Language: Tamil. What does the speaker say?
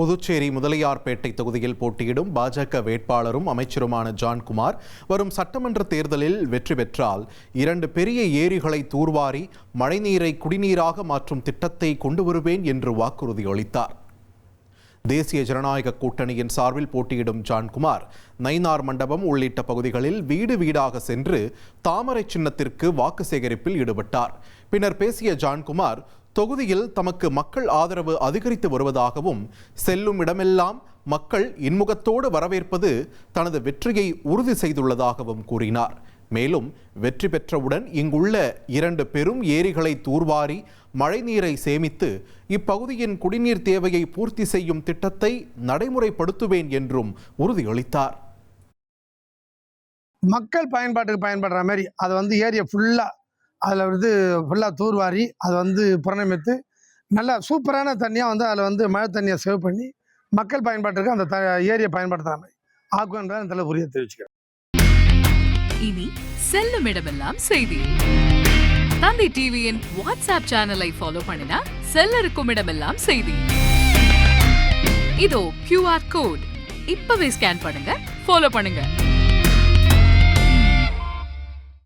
புதுச்சேரி முதலியார்பேட்டை தொகுதியில் போட்டியிடும் பாஜக வேட்பாளரும் அமைச்சருமான ஜான்குமார் வரும் சட்டமன்ற தேர்தலில் வெற்றி பெற்றால் 2 பெரிய ஏரிகளை தூர்வாரி மழைநீரை குடிநீராக மாற்றும் திட்டத்தை கொண்டு வருவேன் என்று வாக்குறுதி அளித்தார். தேசிய ஜனநாயக கூட்டணியின் சார்பில் போட்டியிடும் ஜான்குமார் நயினார் மண்டபம் உள்ளிட்ட பகுதிகளில் வீடு வீடாக சென்று தாமரை சின்னத்திற்கு வாக்கு சேகரிப்பில் ஈடுபட்டார். பின்னர் பேசிய ஜான்குமார் தொகுதியில் தமக்கு மக்கள் ஆதரவு அதிகரித்து வருவதாகவும் செல்லும் இடமெல்லாம் மக்கள் இன்முகத்தோடு வரவேற்பது தனது வெற்றியை உறுதி செய்துள்ளதாகவும் கூறினார். மேலும் வெற்றி பெற்றவுடன் இங்குள்ள 2 பெரும் ஏரிகளை தூர்வாரி மழைநீரை சேமித்து இப்பகுதியின் குடிநீர் தேவையை பூர்த்தி செய்யும் திட்டத்தை நடைமுறைப்படுத்துவேன் என்றும் உறுதியளித்தார். மக்கள் பயன்பாட்டுக்கு பயன்படுற மாதிரி அதை ஏரியா ஃபுல்லாக தூர்வாரி அதை புறணமித்து நல்லா சூப்பரான தண்ணியாக அதில் மழை தண்ணியை சேவ் பண்ணி மக்கள் பயன்பாட்டுக்கு அந்த ஏரியை பயன்படுத்துகிற மாதிரி ஆக்குன்ற அதில் உறுதியை தெரிவிச்சுக்கிறேன். இனி செல்லும் இடமெல்லாம் செய்தி. தந்தை டிவியின் வாட்ஸ்அப் சேனலை ஃபாலோ பண்ணினா செல்ல இருக்கும் இடமெல்லாம் செய்தி. இதோ QR கோட் இப்பவே ஸ்கேன் பண்ணுங்க, ஃபாலோ பண்ணுங்க.